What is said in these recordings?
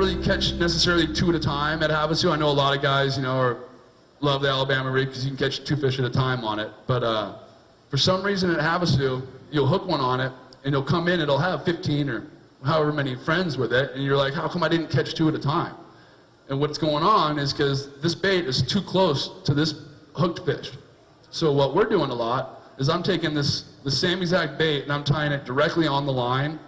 really catch necessarily 2 at a time at Havasu. I know a lot of guys, you know, love the Alabama rig because you can catch 2 fish at a time on it. But for some reason at Havasu, you'll hook one on it, and you'll come in, it'll have 15 or however many friends with it, and you're like, how come I didn't catch 2 at a time? And what's going on is because this bait is too close to this hooked fish. So what we're doing a lot is I'm taking the same exact bait and I'm tying it directly on the line,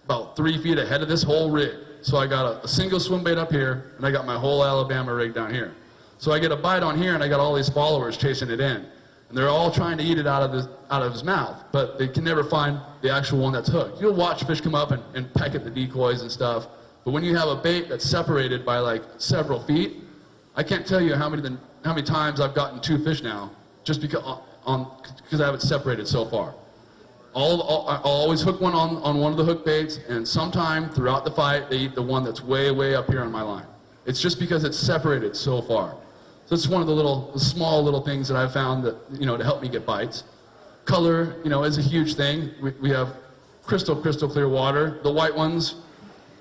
about 3 feet ahead of this whole rig. So I got a single swim bait up here, and I got my whole Alabama rig down here. So I get a bite on here, and I got all these followers chasing it in. And they're all trying to eat it out of his mouth, but they can never find the actual one that's hooked. You'll watch fish come up and peck at the decoys and stuff, but when you have a bait that's separated by like several feet, I can't tell you how many times I've gotten 2 fish now, just because I have it separated so far. I'll always hook one on one of the hook baits, and sometime throughout the fight, they eat the one that's way up here on my line. It's just because it's separated so far. So it's one of the small little things that I've found that, you know, to help me get bites. Color, you know, is a huge thing. We have crystal clear water. The white ones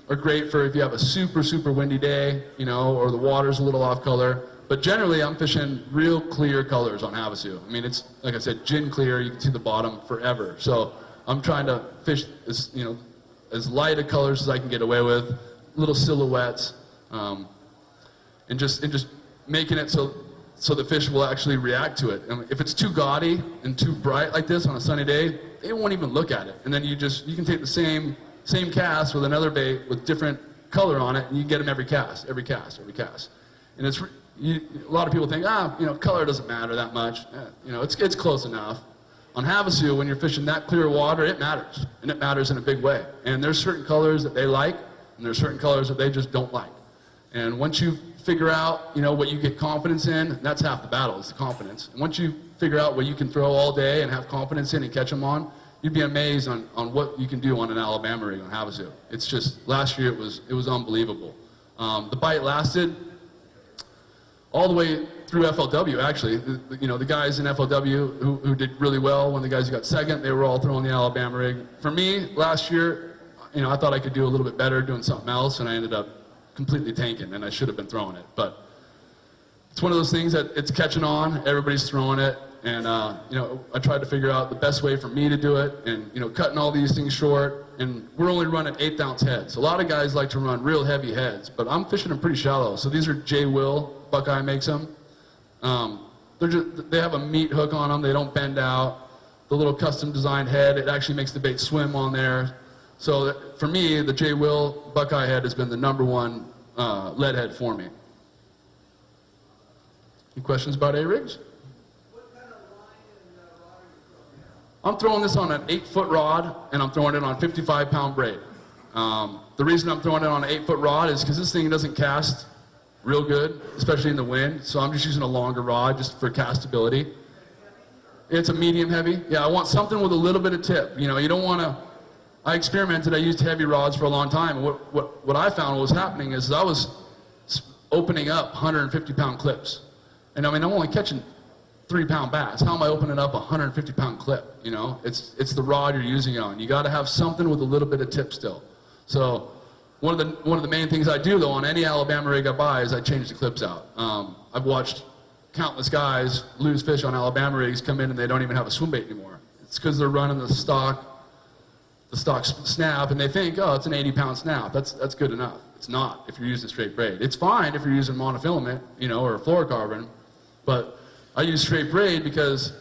are great for if you have a super windy day, you know, or the water's a little off color. But generally, I'm fishing real clear colors on Havasu. I mean, it's, like I said, gin clear. You can see the bottom forever. So I'm trying to fish as, you know, as light of colors as I can get away with, little silhouettes, and just making it so the fish will actually react to it. And if it's too gaudy and too bright like this on a sunny day, they won't even look at it. And then you can take the same cast with another bait with different color on it, and you get them every cast. And it's a lot of people think, you know, color doesn't matter that much. You know, it's close enough. On Havasu, when you're fishing that clear water, it matters, and it matters in a big way. And there's certain colors that they like, and there's certain colors that they just don't like. And once you figure out, you know, what you get confidence in, that's half the battle, is the confidence. And once you figure out what you can throw all day and have confidence in and catch them on, you'd be amazed on what you can do on an Alabama rig on Havasu. It's just, last year it was unbelievable. The bite lasted all the way through FLW, actually. You know, the guys in FLW who did really well, when the guys who got second, they were all throwing the Alabama rig. For me, last year, you know, I thought I could do a little bit better doing something else, and I ended up completely tanking, and I should have been throwing it. But it's one of those things that it's catching on, everybody's throwing it, and you know, I tried to figure out the best way for me to do it, and you know, cutting all these things short, and we're only running 1/8 ounce heads. A lot of guys like to run real heavy heads, but I'm fishing them pretty shallow. So these are J. Will, Buckeye makes them. They have a meat hook on them, they don't bend out. The little custom designed head, it actually makes the bait swim on there. So for me, the J. Will Buckeye head has been the #1 lead head for me. Any questions about A-rigs? What kind of line and rod are you throwing now? I'm throwing this on an 8-foot rod, and I'm throwing it on 55-pound braid. The reason I'm throwing it on an 8-foot rod is because this thing doesn't cast real good, especially in the wind. So I'm just using a longer rod just for castability. It's a medium heavy. Yeah, I want something with a little bit of tip. You know, you don't want to. I experimented, I used heavy rods for a long time, and what I found was happening is I was opening up 150-pound clips. And I mean, I'm only catching 3-pound bass. How am I opening up a 150-pound clip? You know, it's the rod you're using it on. You got to have something with a little bit of tip still. So one of the main things I do, though, on any Alabama rig I buy is I change the clips out. I've watched countless guys lose fish on Alabama rigs, come in and they don't even have a swim bait anymore. It's because they're running the stock snap, and they think, oh, it's an 80-pound snap. That's good enough. It's not if you're using straight braid. It's fine if you're using monofilament, you know, or fluorocarbon, but I use straight braid because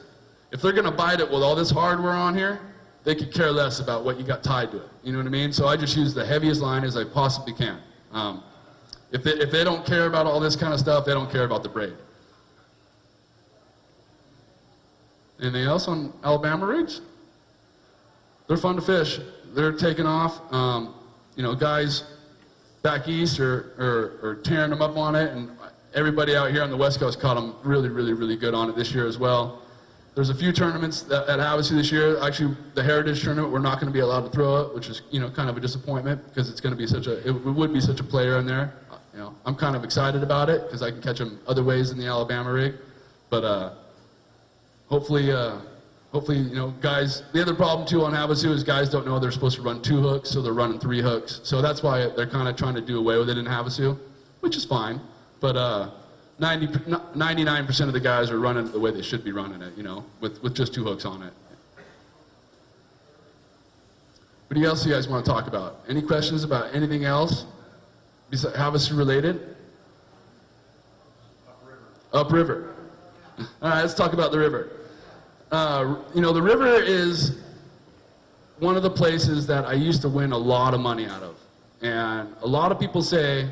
if they're gonna bite it with all this hardware on here, they could care less about what you got tied to it. You know what I mean? So I just use the heaviest line as I possibly can. If they don't care about all this kind of stuff, they don't care about the braid. Anything else on Alabama rigs? They're fun to fish. They're taking off. You know, guys back east are tearing them up on it, and everybody out here on the West Coast caught them really good on it this year as well. There's a few tournaments at Havasu this year. Actually, the Heritage Tournament, we're not going to be allowed to throw it, which is, you know, kind of a disappointment because it's going to be it would be such a player in there. You know, I'm kind of excited about it because I can catch them other ways than the Alabama rig, but hopefully hopefully, guys, the other problem too on Havasu is guys don't know they're supposed to run 2 hooks, so they're running 3 hooks. So that's why they're kind of trying to do away with it in Havasu, which is fine. But 99% of the guys are running it the way they should be running it, with just 2 hooks on it. What else do you guys want to talk about? Any questions about anything else besides Havasu related? Upriver. All right, let's talk about the river. The river is one of the places that I used to win a lot of money out of. And a lot of people say,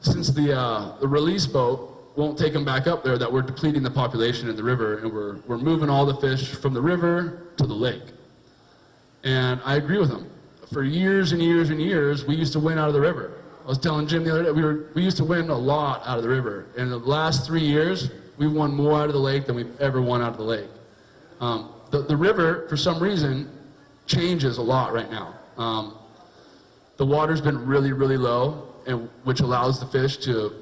since the release boat won't take them back up there, that we're depleting the population in the river, and we're moving all the fish from the river to the lake. And I agree with them. For years and years and years, we used to win out of the river. I was telling Jim the other day, we used to win a lot out of the river. And in the last 3 years, we've won more out of the lake than we've ever won out of the lake. The river, for some reason, changes a lot right now. The water's been really, really low, which allows the fish to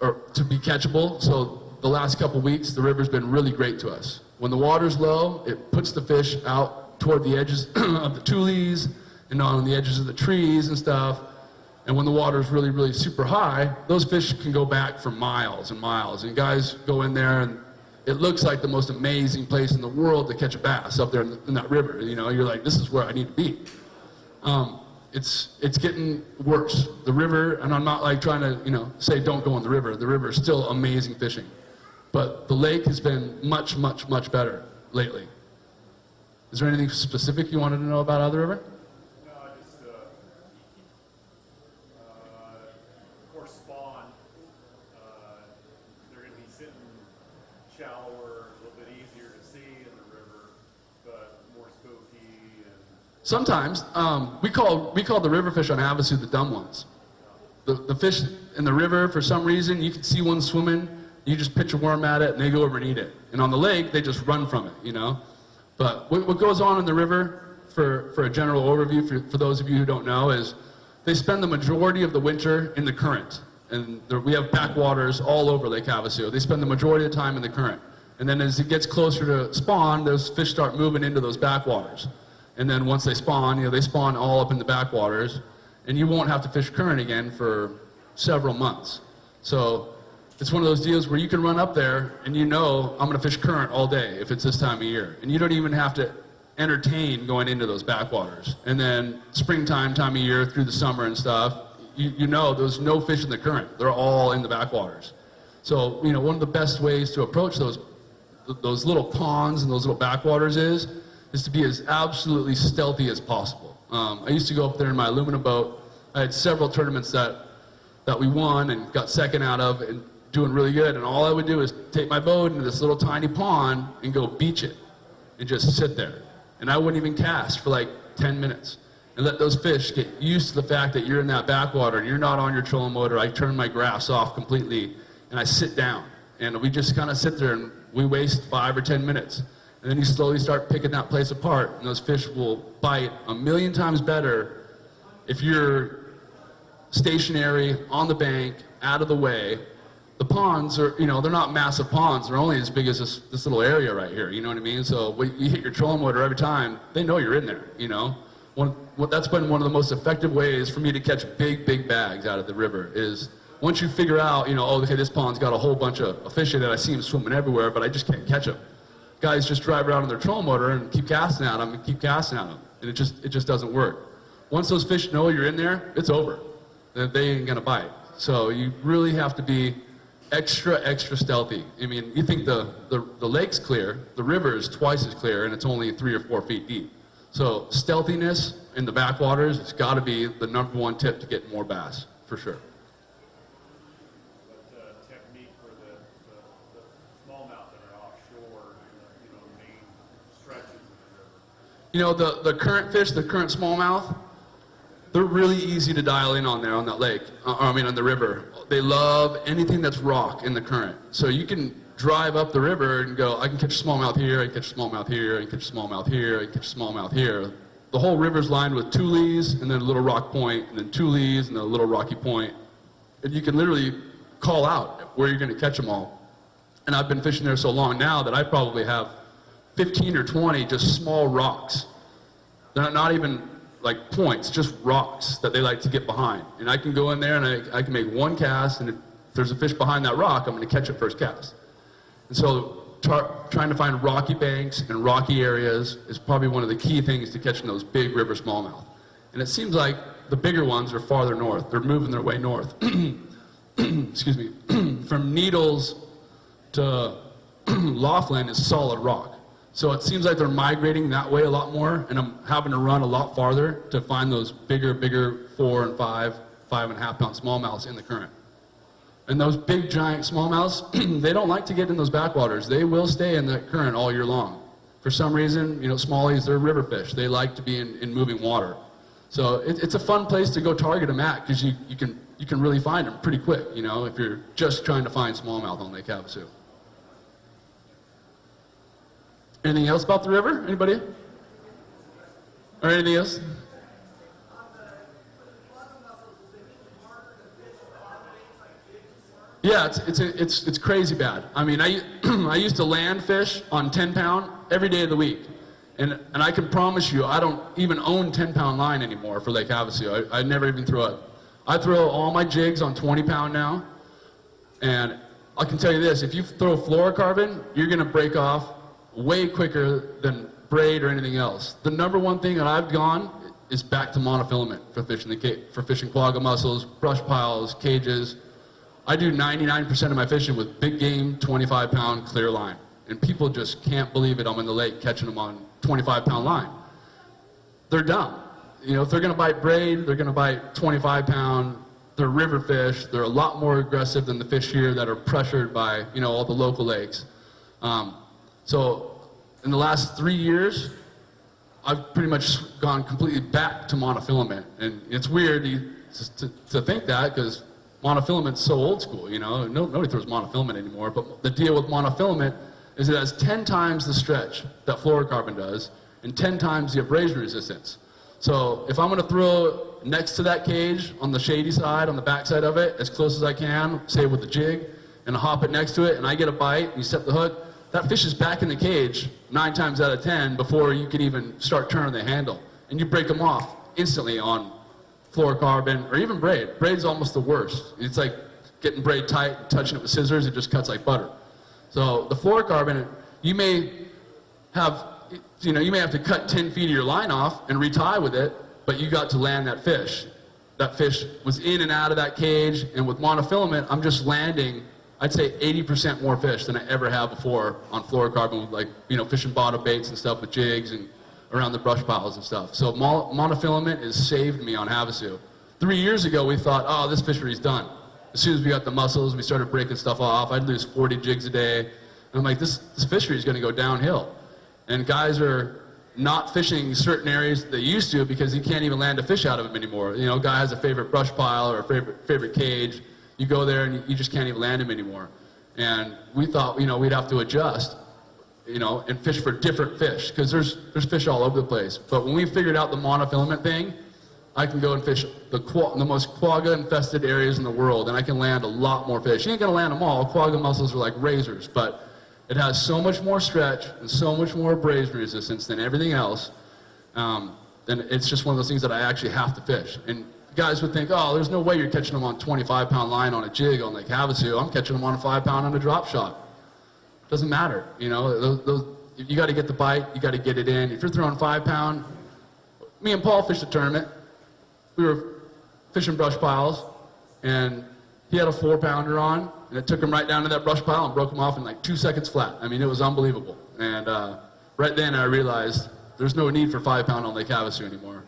be catchable. So the last couple weeks, the river's been really great to us. When the water's low, it puts the fish out toward the edges of the tules and on the edges of the trees and stuff. And when the water's really, really super high, those fish can go back for miles and miles. And guys go in there, and it looks like the most amazing place in the world to catch a bass up there in that river. You're like, this is where I need to be. It's getting worse. The river, and I'm not like trying to, say don't go in the river. The river is still amazing fishing. But the lake has been much, much, much better lately. Is there anything specific you wanted to know about out of the river? No, just, of course, spawn. They're going to be sitting shallower, a little bit easier to see in the river, but more spooky. And Sometimes. We call the river fish on Havasu the dumb ones. The fish in the river, for some reason, you can see one swimming, you just pitch a worm at it, and they go over and eat it. And on the lake, they just run from it, But what goes on in the river, for a general overview, for those of you who don't know, is they spend the majority of the winter in the current. And we have backwaters all over Lake Havasu. They spend the majority of the time in the current. And then as it gets closer to spawn, those fish start moving into those backwaters. And then once they spawn, they spawn all up in the backwaters. And you won't have to fish current again for several months. So it's one of those deals where you can run up there and I'm going to fish current all day if it's this time of year. And you don't even have to entertain going into those backwaters. And then springtime time of year through the summer and stuff, there's no fish in the current. They're all in the backwaters. So, one of the best ways to approach those little ponds and those little backwaters is to be as absolutely stealthy as possible. I used to go up there in my aluminum boat. I had several tournaments that we won and got second out of, and doing really good, and all I would do is take my boat into this little tiny pond and go beach it and just sit there. And I wouldn't even cast for like 10 minutes and let those fish get used to the fact that you're in that backwater and you're not on your trolling motor. I turn my graphs off completely and I sit down, and we just kind of sit there and we waste 5 or 10 minutes. And then you slowly start picking that place apart, and those fish will bite 1,000,000 times better if you're stationary on the bank, out of the way. The ponds are, they're not massive ponds. They're only as big as this little area right here, you know what I mean? So when you hit your trolling motor every time, they know you're in there, That's been one of the most effective ways for me to catch big, big bags out of the river is once you figure out, okay, this pond's got a whole bunch of fish in it. I see them swimming everywhere, but I just can't catch them. Guys just drive around on their trolling motor and keep casting at them and keep casting at them. And it just doesn't work. Once those fish know you're in there, it's over. They ain't gonna bite. So you really have to be extra stealthy. I mean, you think the lake's clear, the river is twice as clear, and it's only 3 or 4 feet deep. So stealthiness in the backwaters has got to be the #1 tip to get more bass, for sure. What technique for the smallmouth that are offshore, main stretches of the river? The current fish, the current smallmouth, they're really easy to dial in on there on that lake, on the river. They love anything that's rock in the current. So you can drive up the river and go, I can catch a smallmouth here, I can catch a smallmouth here, I can catch a smallmouth here, I can catch a smallmouth here. The whole river's lined with tules and then a little rock point, and then tules and then a little rocky point. And you can literally call out where you're going to catch them all. And I've been fishing there so long now that I probably have 15 or 20 just small rocks. They're not even like points, just rocks that they like to get behind. And I can go in there and I can make one cast, and if there's a fish behind that rock, I'm going to catch it first cast. And so trying to find rocky banks and rocky areas is probably one of the key things to catching those big river smallmouth. And it seems like the bigger ones are farther north. They're moving their way north. Excuse me. From Needles to Laughlin is solid rock. So it seems like they're migrating that way a lot more, and I'm having to run a lot farther to find those bigger 4 and 5.5 pound smallmouths in the current. And those big giant smallmouths, they don't like to get in those backwaters. They will stay in the current all year long. For some reason, you know, smallies, they're river fish. They like to be in moving water. So it's a fun place to go target them at, because you can really find them pretty quick, you know, if you're just trying to find smallmouth on Lake Havasu. Anything else about the river? Anybody? Or anything else? Yeah, it's crazy bad. I mean, I used to land fish on 10-pound every day of the week, and I can promise you, I don't even own 10-pound line anymore for Lake Havasu. I never even throw it. I throw all my jigs on 20-pound now, and I can tell you this: if you throw fluorocarbon, you're gonna break off way quicker than braid or anything else. The number one thing that I've gone is back to monofilament for fishing quagga mussels, brush piles, cages. I do 99% of my fishing with big game, 25-pound clear line. And people just can't believe it. I'm in the lake catching them on 25-pound line. They're dumb. You know, if they're gonna bite braid, they're gonna bite 25-pound. They're river fish. They're a lot more aggressive than the fish here that are pressured by, you know, all the local lakes. So in the last 3 years, I've pretty much gone completely back to monofilament. And it's weird to think that, because monofilament's so old school, you know. Nobody throws monofilament anymore. But the deal with monofilament is it has 10 times the stretch that fluorocarbon does, and 10 times the abrasion resistance. So if I'm going to throw next to that cage on the shady side, on the back side of it, as close as I can, say with the jig, and hop it next to it, and I get a bite, and you set the hook, that fish is back in the cage 9 times out of 10 before you can even start turning the handle. And you break them off instantly on fluorocarbon, or even braid. Braid's almost the worst. It's like getting braid tight, touching it with scissors, it just cuts like butter. So the fluorocarbon, you may have to cut 10 feet of your line off and retie with it, but you got to land that fish. That fish was in and out of that cage, and with monofilament, I'm just landing, I'd say 80% more fish than I ever have before on fluorocarbon, with, like, you know, fishing bottom baits and stuff with jigs and around the brush piles and stuff. So monofilament has saved me on Havasu. 3 years ago, we thought, oh, this fishery's done. As soon as we got the mussels, we started breaking stuff off. I'd lose 40 jigs a day. And I'm like, this fishery is going to go downhill. And guys are not fishing certain areas they used to, because you can't even land a fish out of them anymore. You know, a guy has a favorite brush pile or a favorite cage. You go there and you just can't even land them anymore. And we thought, you know, we'd have to adjust, you know, and fish for different fish, because there's fish all over the place. But when we figured out the monofilament thing, I can go and fish the most quagga infested areas in the world, and I can land a lot more fish. You ain't gonna land them all. Quagga mussels are like razors, but it has so much more stretch and so much more abrasion resistance than everything else. Then it's just one of those things that I actually have to fish. And guys would think, oh, there's no way you're catching them on 25-pound line on a jig on Lake Havasu. I'm catching them on a 5-pound on a drop shot. Doesn't matter, you know. You got to get the bite, you got to get it in. If you're throwing 5-pound, me and Paul fished a tournament. We were fishing brush piles, and he had a 4-pounder on, and it took him right down to that brush pile and broke him off in like 2 seconds flat. I mean, it was unbelievable. And right then I realized there's no need for 5-pound on Lake Havasu anymore.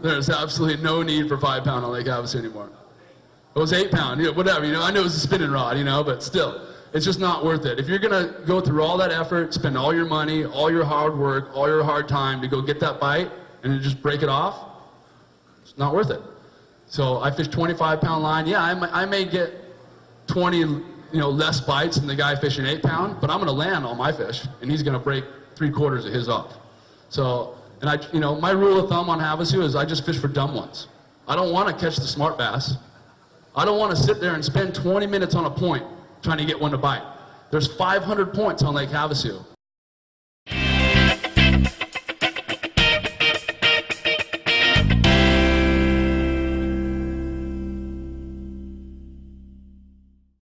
There's absolutely no need for 5-pound on Lake Havasu anymore. It was 8-pound, you know, whatever, you know. I knew it was a spinning rod, you know, but still, it's just not worth it. If you're gonna go through all that effort, spend all your money, all your hard work, all your hard time to go get that bite and then just break it off, it's not worth it. So I fished 25-pound line. Yeah, I may get 20, you know, less bites than the guy fishing 8-pound, but I'm gonna land all my fish, and he's gonna break 3/4 of his off. So, and you know, my rule of thumb on Havasu is I just fish for dumb ones. I don't want to catch the smart bass. I don't want to sit there and spend 20 minutes on a point trying to get one to bite. There's 500 points on Lake Havasu.